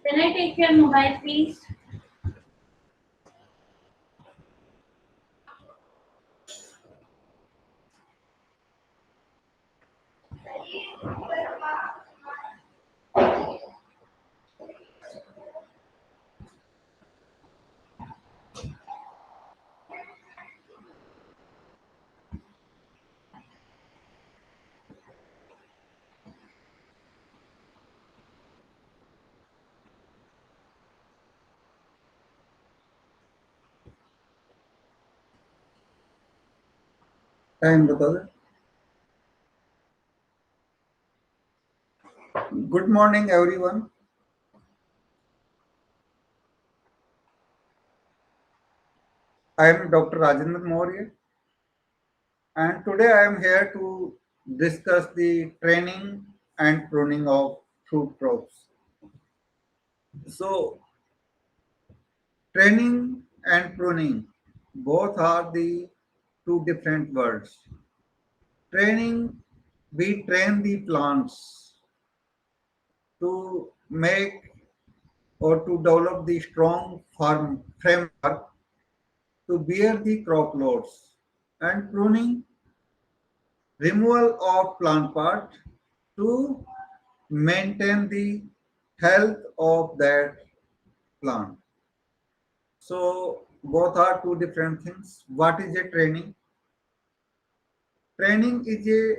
Can I take your mobile, please? Time बता दे. Good morning, everyone. I am Dr. Rajendra Maurya, and today I am here to discuss the training and pruning of fruit crops. So, training and pruning both are the two different words. Training, we train the plants to make or to develop the strong farm framework to bear the crop loads. And pruning, removal of plant part to maintain the health of that plant. So both are two different things. What is a training? Training is a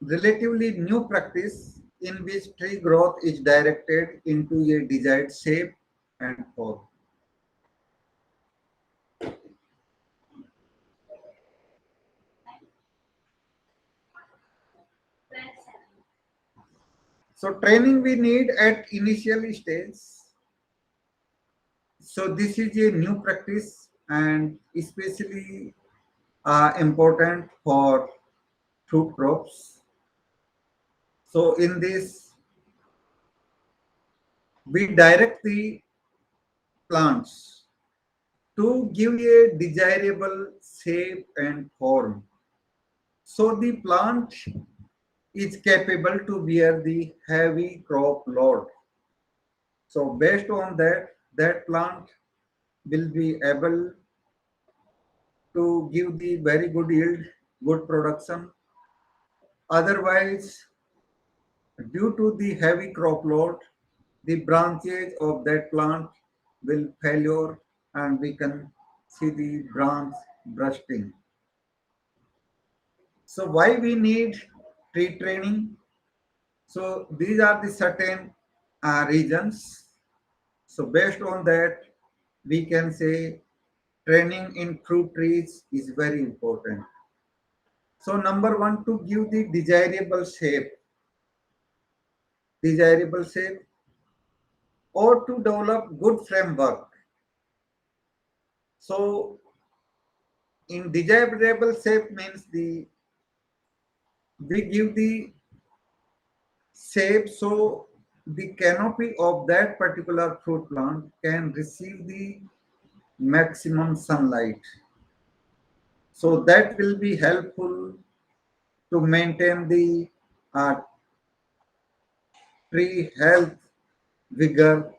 relatively new practice in which tree growth is directed into a desired shape and form. So training we need at initial stage. So this is a new practice and especially important for fruit crops. So in this, we direct the plants to give a desirable shape and form. So the plant is capable to bear the heavy crop load. So based on that, that plant will be able to give the very good yield, good production. Otherwise, due to the heavy crop load, the branches of that plant will failure and we can see the branch bursting. So why we need tree training? So these are the certain reasons. So based on that, we can say training in fruit trees is very important. So number one, to give the desirable shape, or to develop good framework. So in desirable shape means the we give the shape so the canopy of that particular fruit plant can receive the maximum sunlight. So that will be helpful to maintain the uh, tree health, vigor,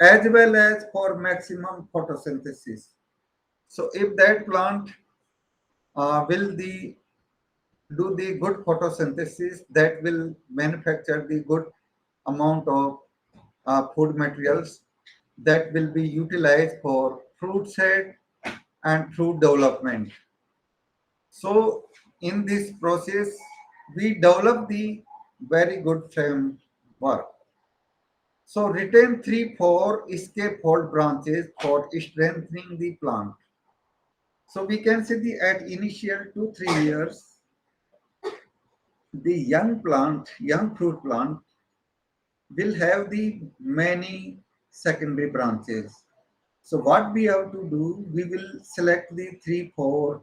as well as for maximum photosynthesis. So if that plant will do the good photosynthesis that will manufacture the good amount of food materials that will be utilized for fruit set and fruit development. So in this process, we develop the very good framework. So retain 3-4 scaffold branches for strengthening the plant. So we can see the at initial 2-3 years, the young plant, young fruit plant will have the many secondary branches. So what we have to do, we will select the 3-4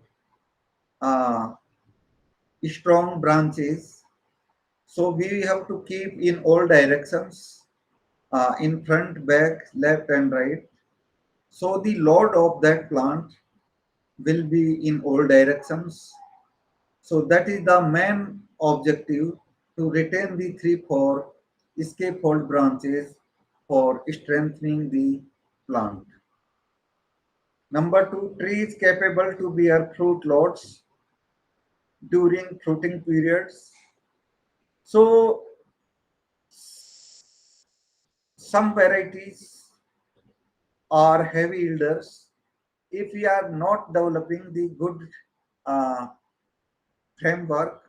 uh, strong branches. So we have to keep in all directions, in front, back, left and right. So the load of that plant will be in all directions. So that is the main objective, to retain the 3-4 scaffold branches for strengthening the plant. Number two, tree is capable to bear fruit loads during fruiting periods. So some varieties are heavy yielders. If we are not developing the good uh, framework,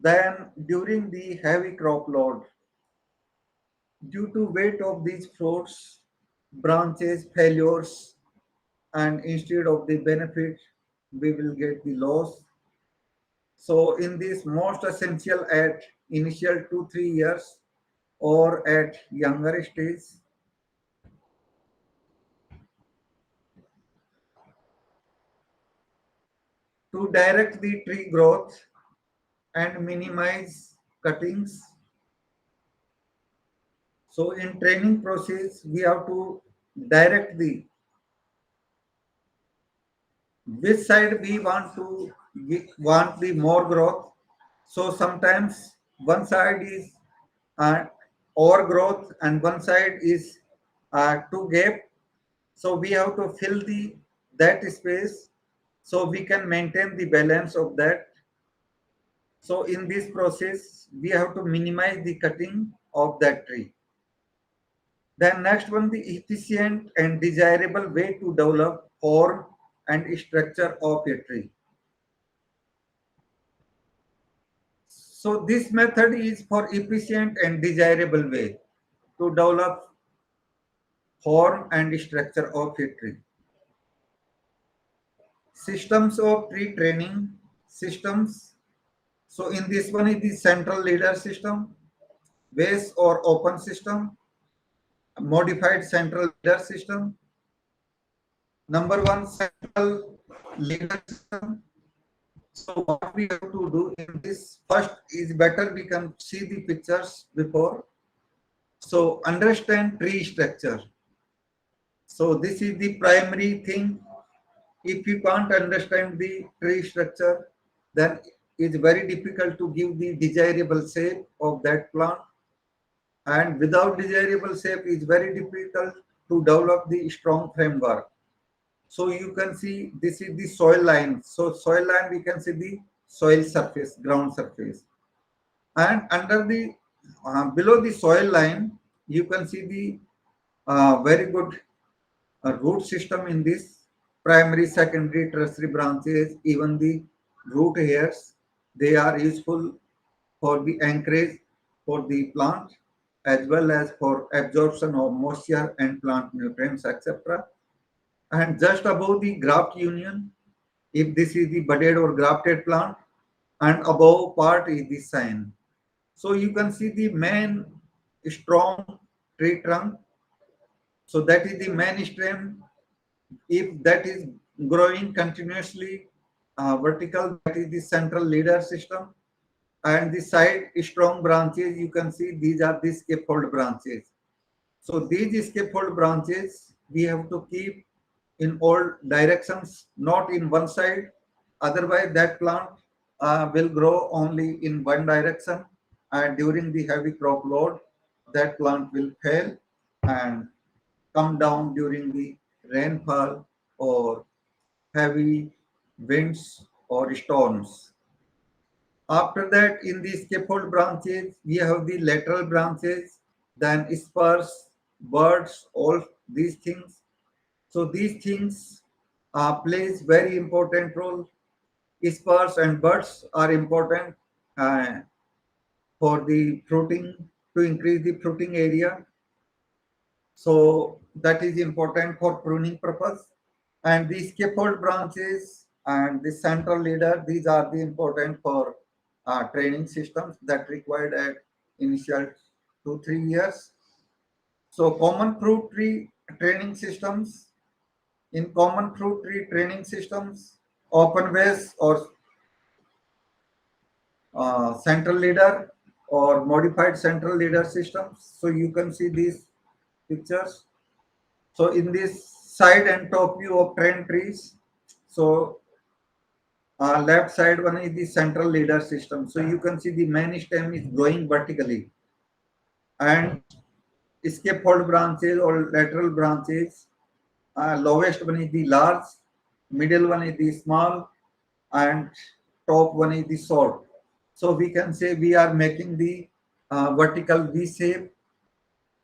then during the heavy crop load, due to weight of these fruits, branches failures, and instead of the benefit, we will get the loss. So in this most essential at initial 2-3 years or at younger stage, to direct the tree growth and minimize cuttings. So in training process, we have to direct the which side we want the more growth. So sometimes one side is uh, overgrowth and one side is too gap. So we have to fill the that space so we can maintain the balance of that. So in this process, we have to minimize the cutting of that tree. Then next one, the efficient and desirable way to develop form and structure of a tree. So this method is for efficient and desirable way to develop form and structure of a tree. Systems of tree training systems. So in this one is the central leader system, base or open system, modified central leader system. Number one, central leader system. So what we have to do in this first is better we can see the pictures before. So understand tree structure. So this is the primary thing. If you can't understand the tree structure, then it's very difficult to give the desirable shape of that plant. And without desirable shape, it's very difficult to develop the strong framework. So you can see this is the soil line. So soil line, we can see the soil surface, ground surface. And under the below the soil line, you can see the very good root system in this primary, secondary, tertiary branches, even the root hairs. They are useful for the anchorage for the plant as well as for absorption of moisture and plant nutrients, etc. And just above the graft union, if this is the budded or grafted plant, and above part is the sign. So you can see the main strong tree trunk. So that is the main stem. If that is growing continuously vertical, that is the central leader system. And the side strong branches, you can see these are the scaffold branches. So these scaffold branches we have to keep in all directions, not in one side. Otherwise, that plant will grow only in one direction, and during the heavy crop load, that plant will fail and come down during the rainfall or heavy winds, or storms. After that, in the scaffold branches, we have the lateral branches, then spurs, birds, all these things. So these things plays very important role. Spurs and birds are important uh, for the fruiting to increase the fruiting area. So that is important for pruning purpose. And the scaffold branches and the central leader, these are the important for training systems that required at initial 2 3 years. So common fruit tree training systems. In common fruit tree training systems, open ways or central leader or modified central leader systems. So you can see these pictures. So in this side and top view of trend trees, so left side one is the central leader system. So you can see the main stem is going vertically, and scaffold branches or lateral branches. Lowest one is the large, middle one is the small, and top one is the short. So we can say we are making the vertical V shape.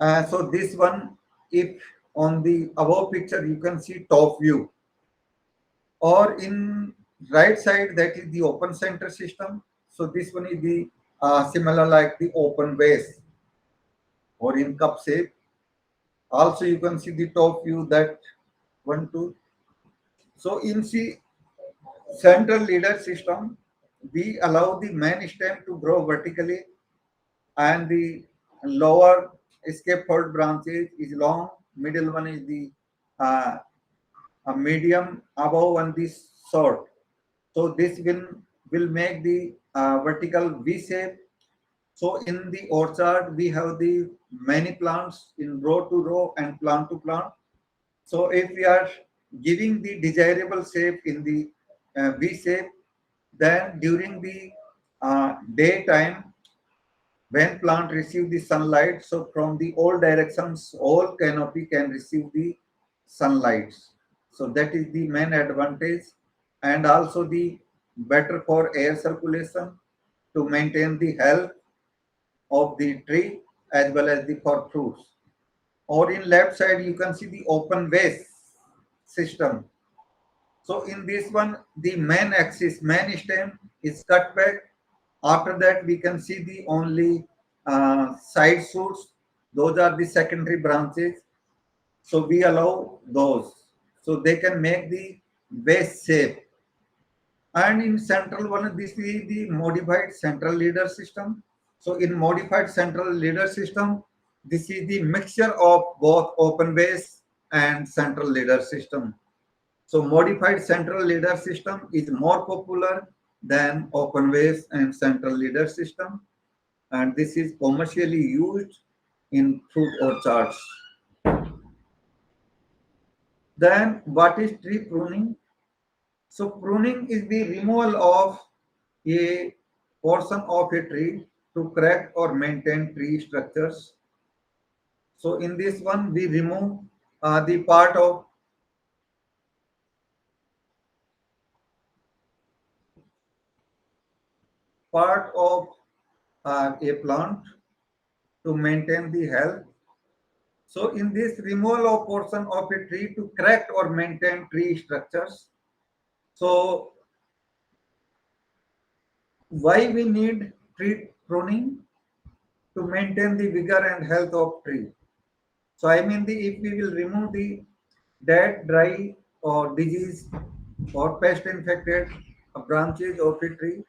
So this one, if on the above picture you can see top view, or in right side that is the open center system. So this one is the similar like the open base or in cup shape. Also you can see the top view that one too. So in the central leader system, we allow the main stem to grow vertically, and the lower scaffold branches is long, middle one is the uh, a medium, above one is short. So this will make the vertical V shape. So in the orchard, we have the many plants in row to row and plant to plant. So if we are giving the desirable shape in the V shape, then during the daytime, when plant receive the sunlight, so from the all directions, all canopy can receive the sunlight. So that is the main advantage, and also the better for air circulation to maintain the health of the tree as well as the for fruits. Or in left side, you can see the open vase system. So in this one, the main axis, main stem is cut back. After that, we can see the only side shoots. Those are the secondary branches. So we allow those. So they can make the base shape. And in central one, this is the modified central leader system. So in modified central leader system, this is the mixture of both open base and central leader system. So modified central leader system is more popular than open ways and central leader system, and this is commercially used in fruit orchards. Then what is tree pruning? So pruning is the removal of a portion of a tree to correct or maintain tree structures. So in this one, we remove the part of a plant to maintain the health. So in this removal of portion of a tree to correct or maintain tree structures. So why we need tree pruning? To maintain the vigor and health of tree. So I mean the if we will remove the dead, dry or disease or pest infected branches of a tree,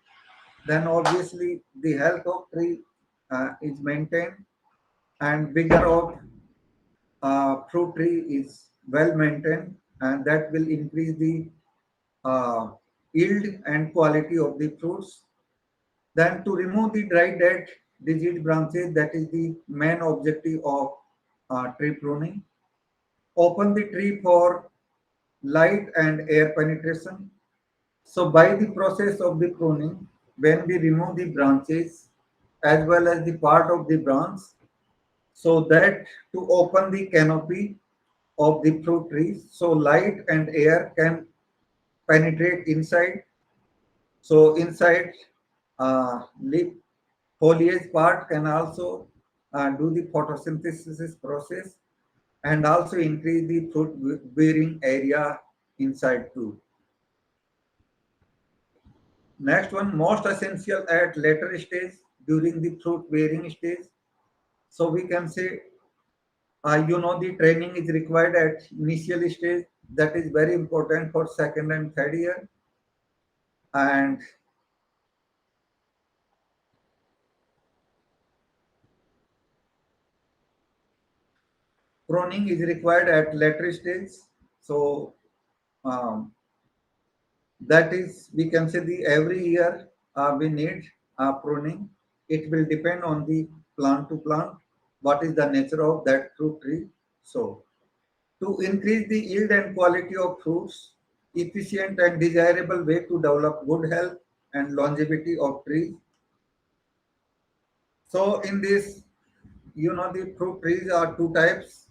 then obviously the health of tree is maintained, and vigor of fruit tree is well maintained, and that will increase the uh, yield and quality of the fruits. Then to remove the dry, dead, diseased branches, that is the main objective of tree pruning. Open the tree for light and air penetration. So by the process of the pruning, when we remove the branches as well as the part of the branch, so that to open the canopy of the fruit trees, so light and air can penetrate inside. So inside leaf foliage part can also do the photosynthesis process and also increase the fruit bearing area inside too. Next one, most essential at later stage during the fruit bearing stage. So we can say, the training is required at initial stage. That is very important for second and third year. And pruning is required at later stage. So um, that is, we can say the every year we need pruning. It will depend on the plant to plant. What is the nature of that fruit tree? So to increase the yield and quality of fruits, efficient and desirable way to develop good health and longevity of trees. So in this, the fruit trees are two types.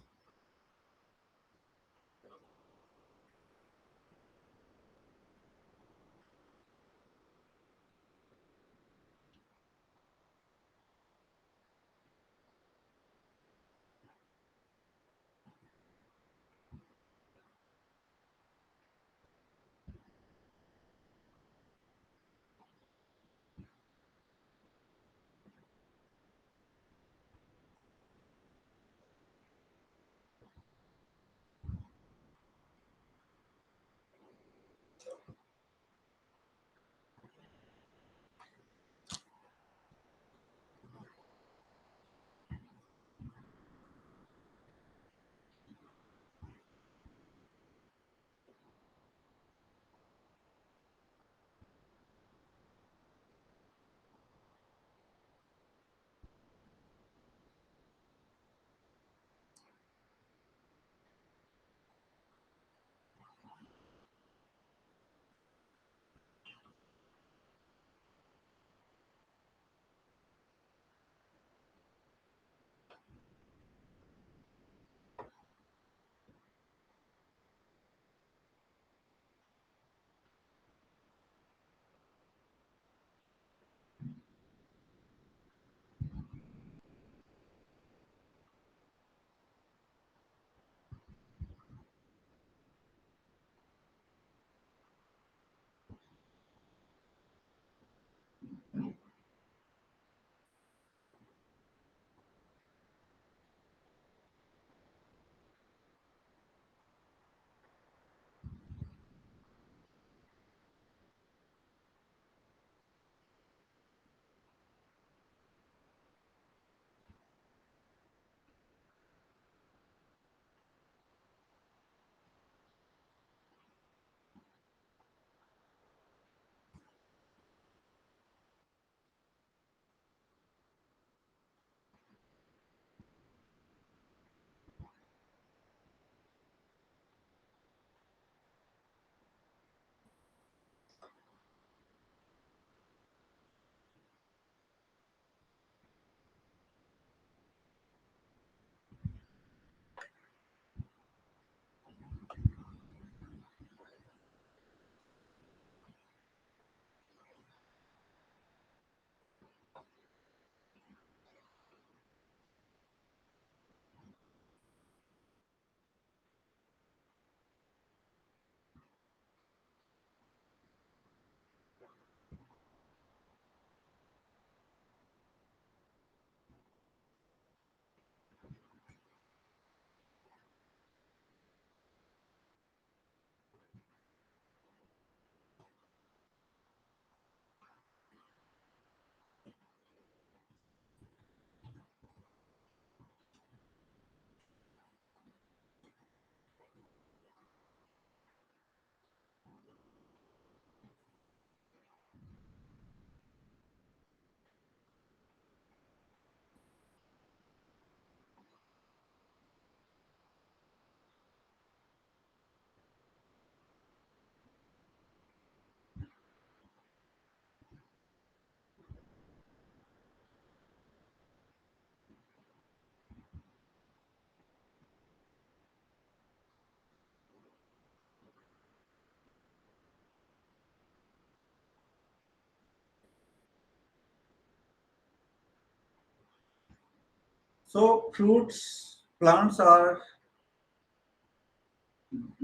So fruits plants are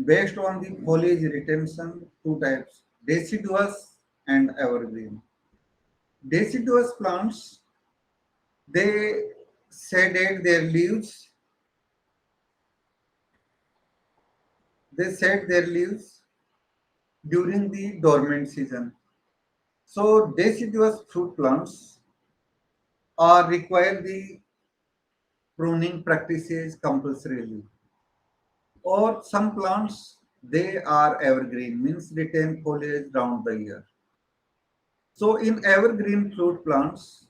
based on the foliage retention, two types, deciduous and evergreen. Deciduous plants, they sedate their leaves, they shed their leaves during the dormant season. So deciduous fruit plants are require the pruning practices compulsorily. Or some plants, they are evergreen, means retain foliage round the year. So in evergreen fruit plants,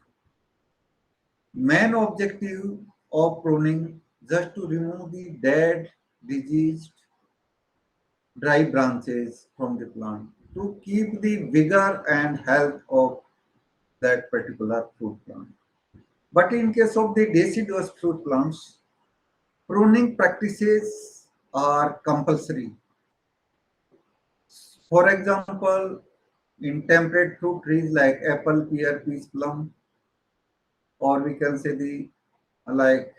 main objective of pruning just to remove the dead, diseased, dry branches from the plant to keep the vigor and health of that particular fruit plant. But in case of the deciduous fruit plants, pruning practices are compulsory. For example, in temperate fruit trees like apple, pear, peach, plum, or we can say the like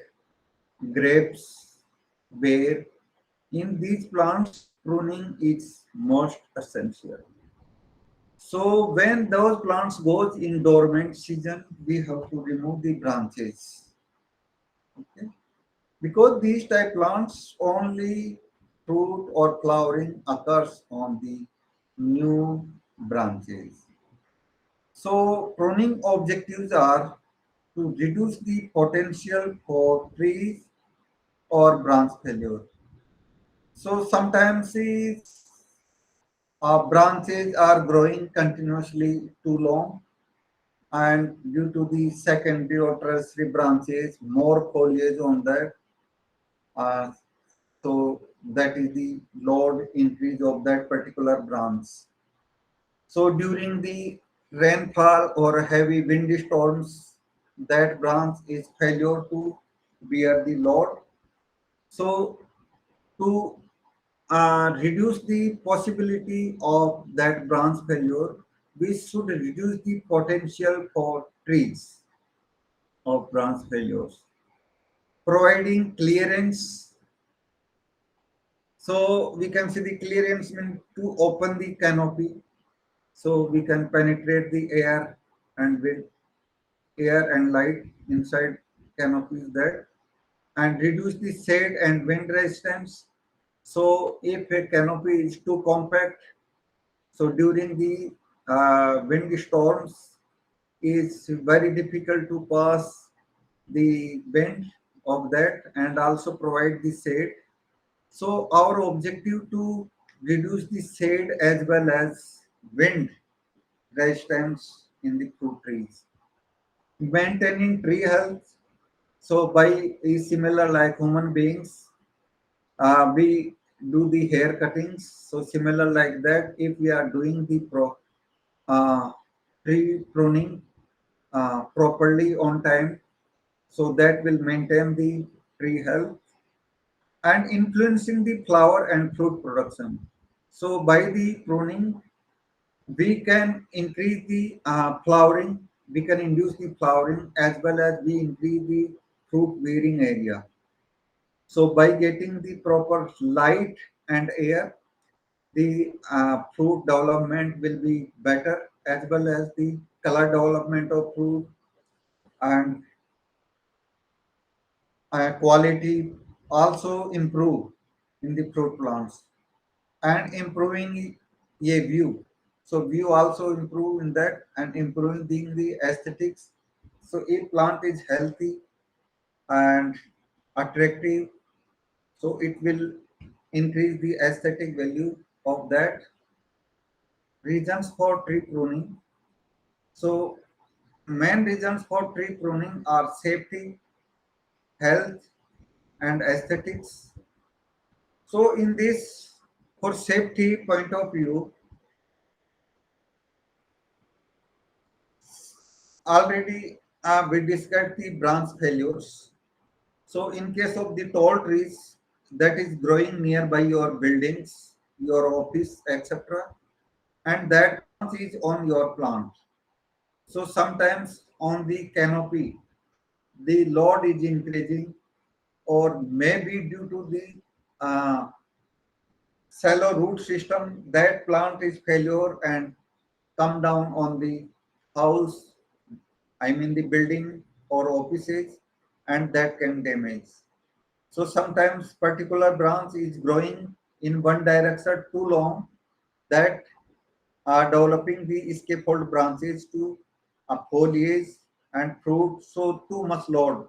grapes, pear, in these plants, pruning is most essential. So when those plants goes in dormant season, we have to remove the branches. Okay? Because these type plants only fruit or flowering occurs on the new branches. So pruning objectives are to reduce the potential for trees or branch failure. So sometimes these branches are growing continuously too long, and due to the secondary or tertiary branches, more foliage on that. Uh, so that is the load increase of that particular branch. So during the rainfall or heavy windy storms, that branch is failure to bear the load. So to reduce the possibility of that branch failure, we should reduce the potential for trees of branch failures. Providing clearance, so we can see the clearance mean to open the canopy, so we can penetrate the air and wind, air and light inside canopies that, and reduce the shade and wind resistance. So if a canopy is too compact, so during the wind storms, it's very difficult to pass the wind of that and also provide the shade. So our objective to reduce the shade as well as wind resistance in the fruit trees. Maintaining tree health. So by is similar like human beings, we do the hair cuttings. So similar like that, if we are doing the uh, tree pruning properly on time, so that will maintain the tree health and influencing the flower and fruit production. So by the pruning, we can increase the flowering, we can induce the flowering as well as we increase the fruit bearing area. So by getting the proper light and air, the fruit development will be better as well as the color development of fruit and quality also improve in the fruit plants and improving a view. So view also improve in that and improving the aesthetics. So if plant is healthy and attractive, so it will increase the aesthetic value of that. Reasons for tree pruning. So main reasons for tree pruning are safety, health, and aesthetics. So in this, for safety point of view, already we discussed the branch failures. So in case of the tall trees that is growing nearby your buildings, your office, etc., and that branch is on your plant. So sometimes on the canopy, the load is increasing, or maybe due to the shallow root system, that plant is failure and come down on the house, I mean the building or offices, and that can damage. So sometimes particular branch is growing in one direction too long, that are developing the scaffold branches to foliage and fruit, so too much load.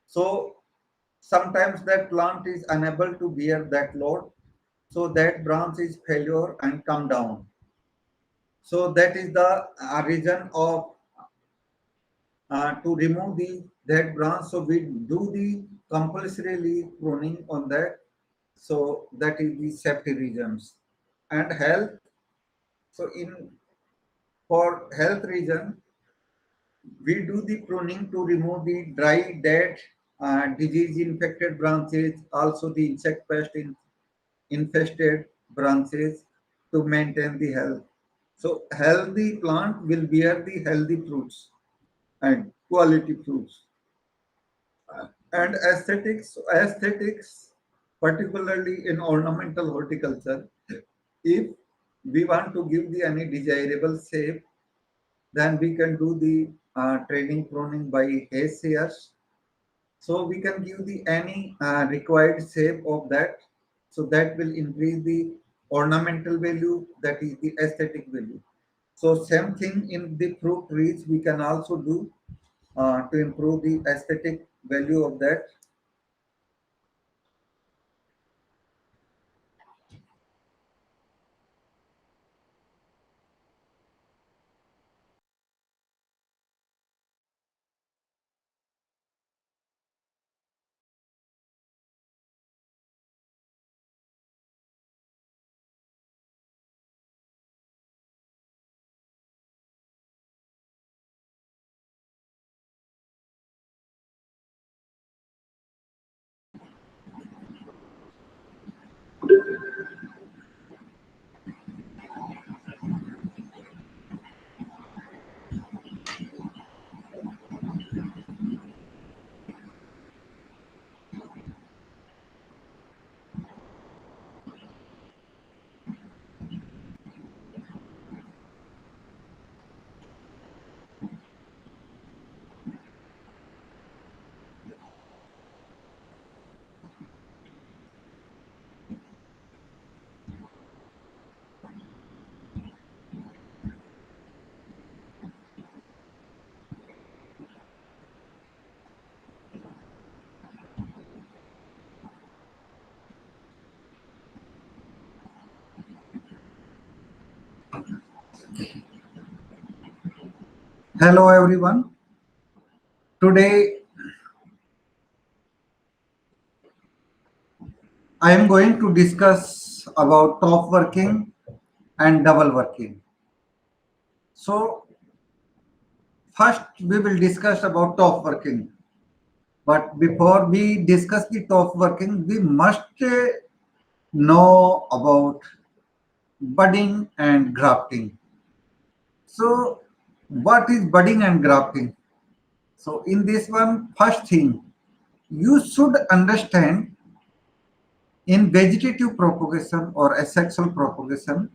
So sometimes that plant is unable to bear that load, so that branch is failure and come down. So that is the reason of to remove the that branch. So we do the compulsorily pruning on that. So that is the safety reasons and health. So in for health reason, we do the pruning to remove the dry, dead, disease infected branches, also the insect pest infested branches to maintain the health. So healthy plant will bear the healthy fruits and quality fruits. And aesthetics, particularly in ornamental horticulture, if we want to give the any desirable shape, then we can do the trading pruning by hair shears. So we can give the any required shape of that. So that will increase the ornamental value, that is the aesthetic value. So same thing in the fruit trees we can also do to improve the aesthetic value of that. Hello everyone. Today I am going to discuss about top working and double working. So first we will discuss about top working. But before we discuss the top working, we must know about budding and grafting. So what is budding and grafting? So in this one, first thing, you should understand in vegetative propagation or asexual propagation,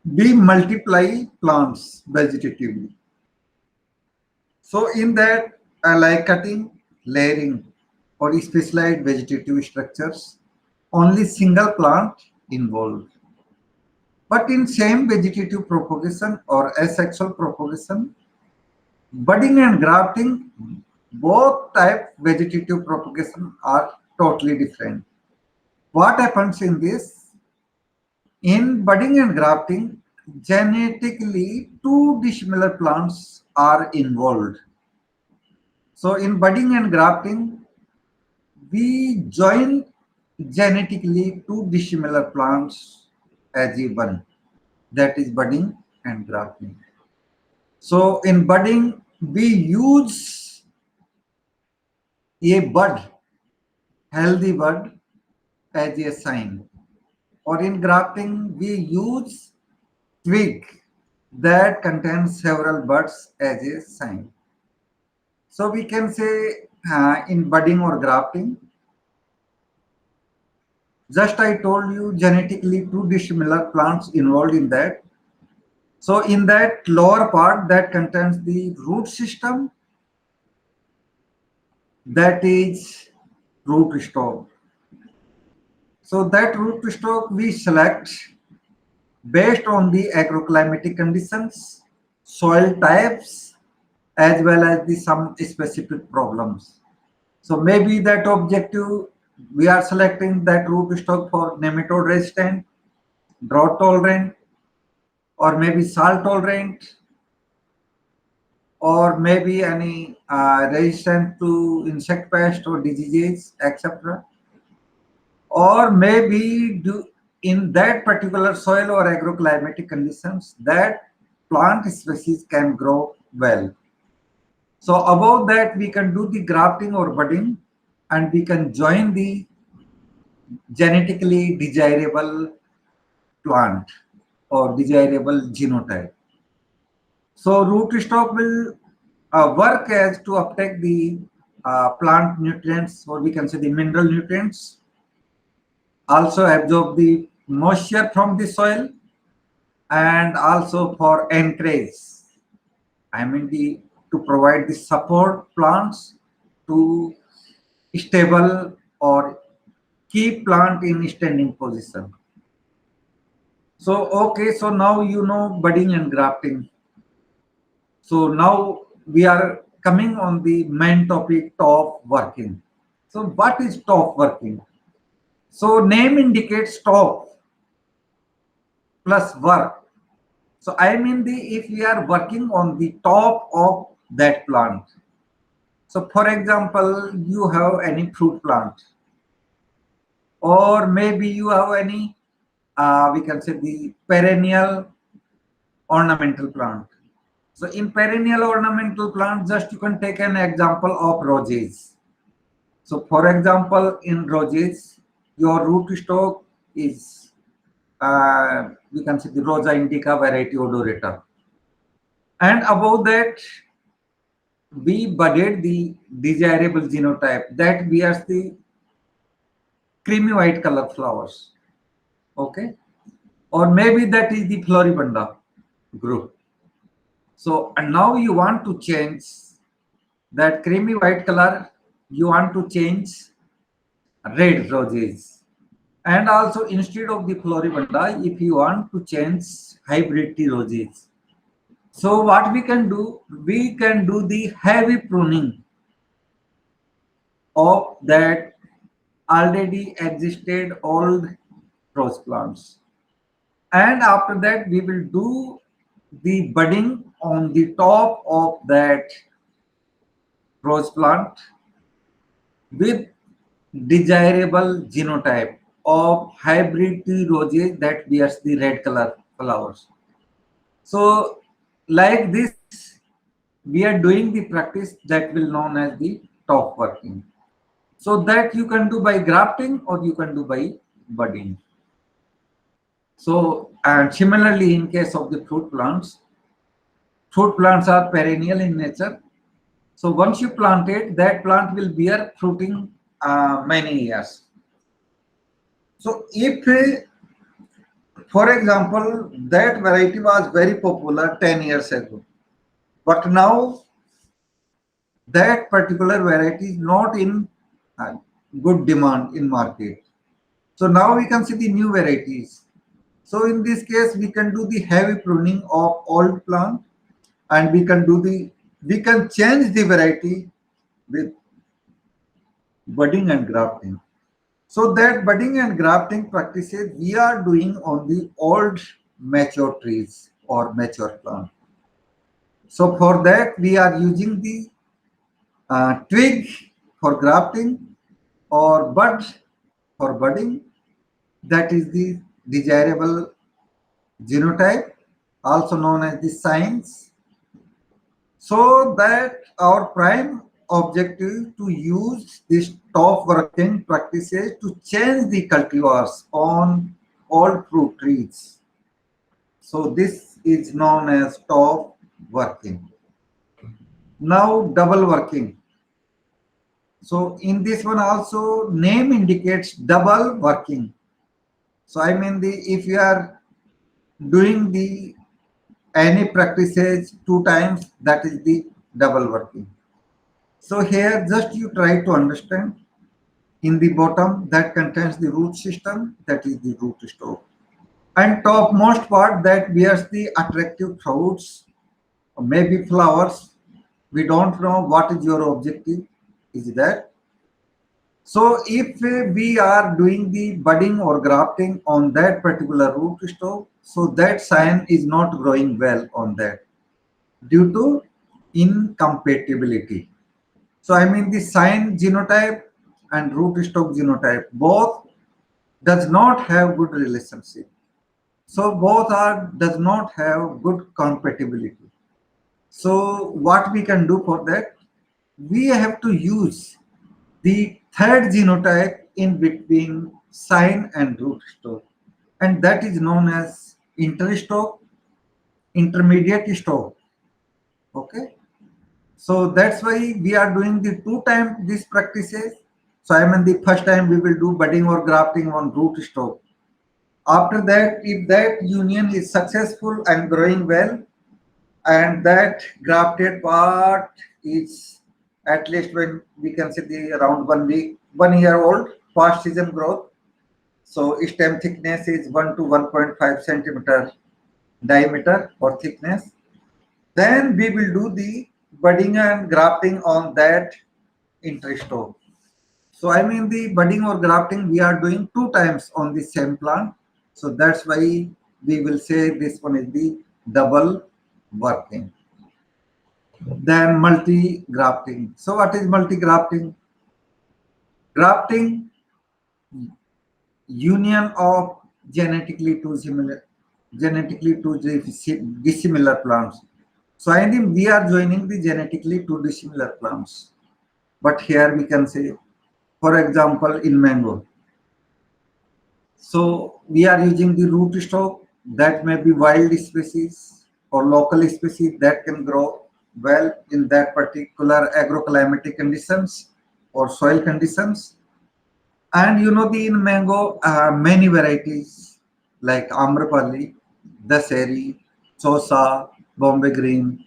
we multiply plants vegetatively. So in that, I like cutting, layering, or specialized vegetative structures, only single plant involved. But in same vegetative propagation or asexual propagation, budding and grafting, both type vegetative propagation are totally different. What happens in this? In budding and grafting, genetically two dissimilar plants are involved. So in budding and grafting, we join genetically two dissimilar plants as a one. That is budding and grafting. So in budding, we use a bud, healthy bud, as a sign. Or in grafting, we use twig that contains several buds as a sign. So we can say in budding or grafting, just I told you genetically two dissimilar plants involved in that. So in that lower part that contains the root system, that is root stock. So that root stock we select based on the agroclimatic conditions, soil types, as well as the some specific problems. So maybe that objective we are selecting that root stock for nematode resistant, drought tolerant, or maybe salt tolerant, or maybe any resistant to insect pest or diseases, etc. Or maybe do in that particular soil or agroclimatic conditions that plant species can grow well. So above that we can do the grafting or budding, and we can join the genetically desirable plant or desirable genotype. So rootstock will work as to uptake the plant nutrients, or we can say the mineral nutrients, also absorb the moisture from the soil, and also for encourage, I mean the to provide the support plants to stable or keep plant in standing position. So okay, so now you know budding and grafting. So now we are coming on the main topic, top working. So what is top working? So name indicates top plus work. So I mean the if we are working on the top of that plant. So for example, you have any fruit plant, or maybe you have any we can say the perennial ornamental plant. So in perennial ornamental plant, just you can take an example of roses. So for example, in roses, your root stock is we can say the Rosa indica variety odorata. And above that, we budded the desirable genotype that bears the creamy white color flowers. Okay. Or maybe that is the Floribunda group. So and now you want to change that creamy white color, you want to change red roses. And also instead of the Floribunda, if you want to change hybrid tea roses. So what we can do the heavy pruning of that already existed old rose plants. And after that, we will do the budding on the top of that rose plant with desirable genotype of hybrid tea roses that bears the red color flowers. So like this, we are doing the practice that will known as the top working. So that you can do by grafting or you can do by budding. So and similarly in case of the fruit plants are perennial in nature. So once you plant it, that plant will bear fruiting many years. So if, for example, that variety was very popular 10 years ago, but now that particular variety is not in uh, good demand in market. So now we can see the new varieties. So in this case, we can do the heavy pruning of old plant, and we can change the variety with budding and grafting. So that budding and grafting practices we are doing on the old mature trees or mature plant. So for that we are using the twig for grafting or bud for budding. That is the desirable genotype, also known as the science. So that our prime objective to use this top working practices to change the cultivars on all fruit trees. So this is known as top working. Now double working. So in this one also name indicates double working. So I mean the if you are doing the any practices two times, that is the double working. So here just you try to understand in the bottom that contains the root system, that is the root stock. And topmost part that bears the attractive fruits or maybe flowers. We don't know what is your objective is that. So if we are doing the budding or grafting on that particular root stock, so that sign is not growing well on that due to incompatibility. So I mean the sign genotype and root stock genotype both does not have good relationship. So both are does not have good compatibility. So what we can do for that? We have to use the third genotype in between sign and rootstock, and that is known as interstock, intermediate stock. Okay, so that's why we are doing the two times these practices. So I mean the first time we will do budding or grafting on rootstock. After that, if that union is successful and growing well, and that grafted part is at least when we can say the around 1 week, 1 year old, past season growth. So stem thickness is 1 to 1.5 centimeter diameter or thickness. Then we will do the budding and grafting on that interstock. So I mean the budding or grafting we are doing two times on the same plant. So that's why we will say this one is the double working. Then multi grafting. So what is multi grafting? Grafting union of genetically two dissimilar plants. So I think we are joining the genetically two dissimilar plants. But here we can say, for example, in mango. So we are using the root stock that may be wild species or local species that can grow well in that particular agroclimatic conditions or soil conditions. And you know the in mango many varieties like Amrapali, Daseri, Chosa, Bombay Green,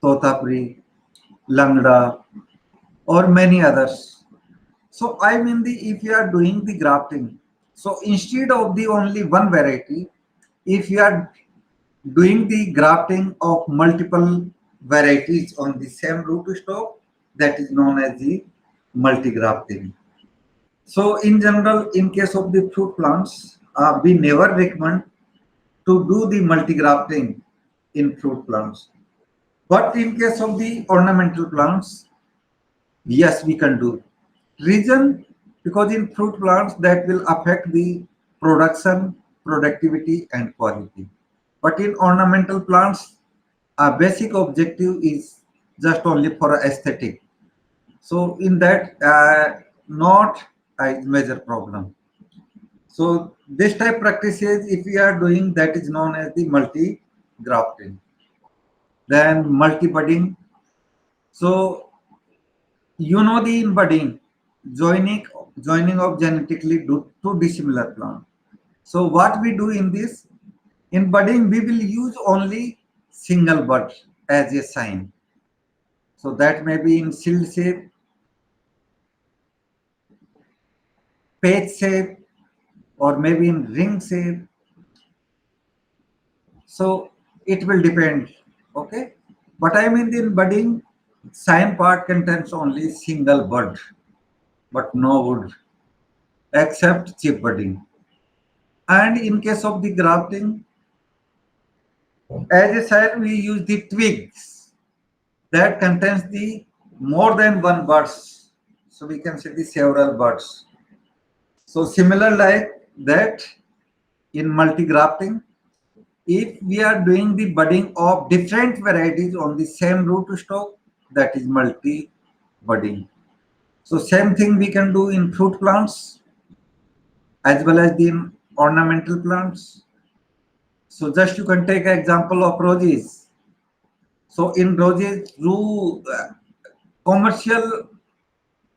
Totapri, Langda, or many others. So I mean the if you are doing the grafting, so instead of the only one variety, if you are doing the grafting of multiple varieties on the same rootstock, that is known as the multi grafting. So in general, in case of the fruit plants, we never recommend to do the multi grafting in fruit plants. But in case of the ornamental plants, yes, we can do. Reason, because in fruit plants that will affect the production, productivity and quality. But in ornamental plants, our basic objective is just only for aesthetic. So in that, not a major problem. So this type practices, if we are doing, that is known as the multi grafting. Then multi budding. So you know the in budding, joining joining of genetically two dissimilar plant. So what we do in this, in budding we will use only single bud as a sign. So that may be in shield shape, page shape, or maybe in ring shape. So it will depend. Okay. But I mean in budding, sign part contains only single bud, but no wood, except chip budding. And in case of the grafting, as I said, we use the twigs that contains the more than one buds. So we can say the several buds. So similar like that in multi grafting, if we are doing the budding of different varieties on the same rootstock, that is multi budding. So same thing we can do in fruit plants as well as the ornamental plants. So just you can take an example of roses. So in roses, commercial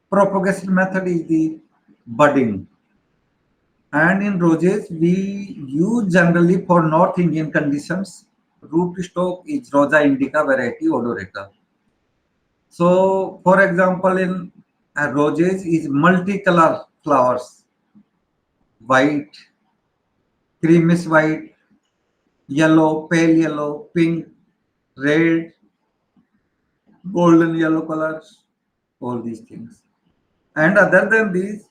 propagation method is the budding. And in roses, we use generally for North Indian conditions, root stock is Rosa indica variety odorata. So, for example, in roses is multicolor flowers, white, creamish white, yellow, pale yellow, pink, red, golden yellow colors, all these things. And other than these,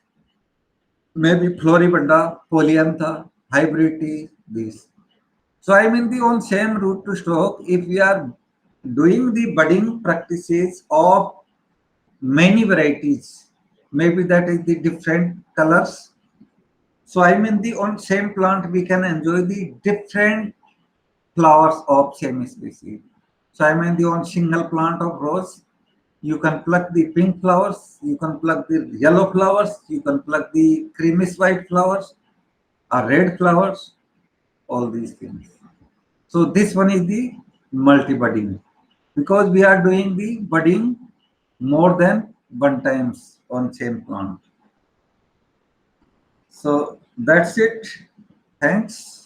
maybe Floribunda, Polyantha, hybrid tea, these. So I mean the on same route to stroke, if we are doing the budding practices of many varieties, maybe that is the different colors. So I mean the on same plant we can enjoy the different flowers of same species. So I mean the on single plant of rose, you can pluck the pink flowers, you can pluck the yellow flowers, you can pluck the creamish white flowers, or red flowers, all these things. So this one is the multi-budding because we are doing the budding more than one times on same plant. So that's it. Thanks.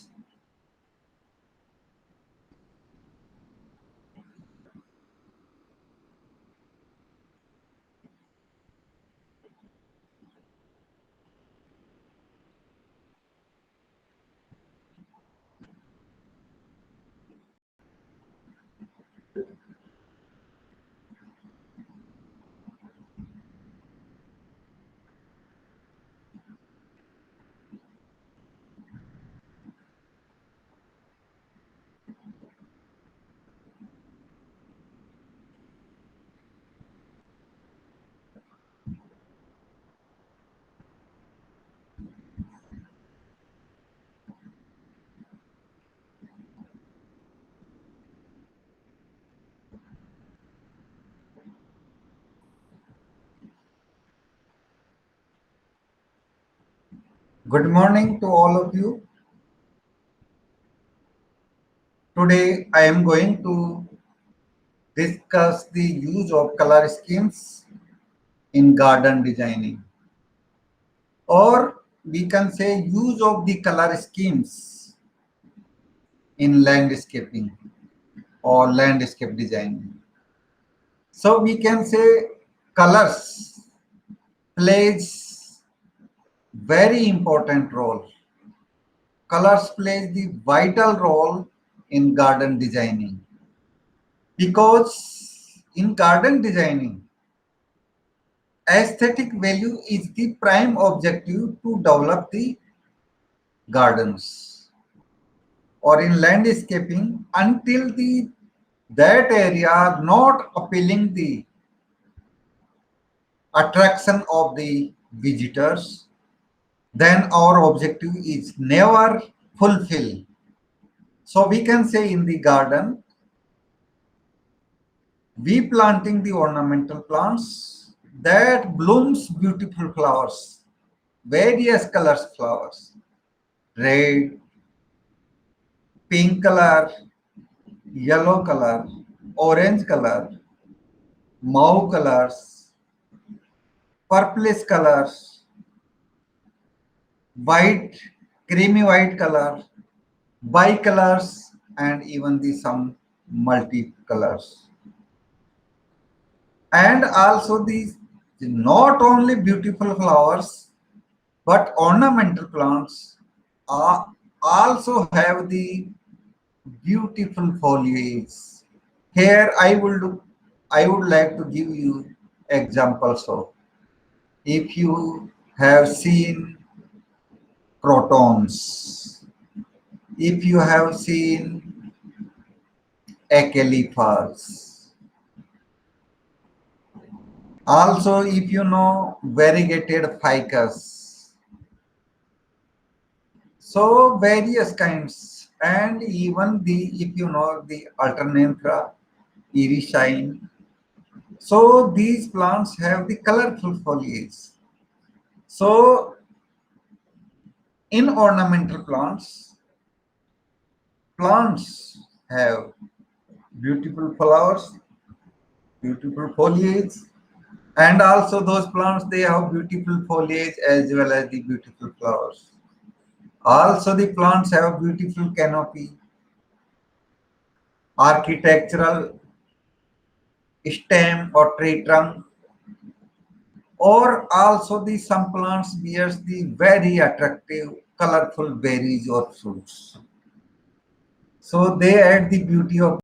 Good morning to all of you. Today I am going to discuss the use of color schemes in garden designing, or we can say use of the color schemes in landscaping or landscape designing. So we can say colors plays very important role. Colors plays the vital role in garden designing because in garden designing, aesthetic value is the prime objective to develop the gardens or in landscaping until the that area not appealing the attraction of the visitors, then our objective is never fulfilled. So we can say in the garden, we planting the ornamental plants that blooms beautiful flowers, various colors flowers, red, pink color, yellow color, orange color, mauve colors, purplish colors, white, creamy white color, bicolors, and even the some multicolors. And also these not only beautiful flowers but ornamental plants are also have the beautiful foliage. Here I would like to give you examples of, if you have seen crotons, if you have seen acalyphas, also if you know variegated ficus, so various kinds, and even the if you know the alternanthera, irisine. So these plants have the colorful foliage. So in ornamental plants, plants have beautiful flowers, beautiful foliage, and also those plants they have beautiful foliage as well as the beautiful flowers. Also the plants have beautiful canopy, architectural stem or tree trunk, or also the some plants bears the very attractive colorful berries or fruits. So they add the beauty of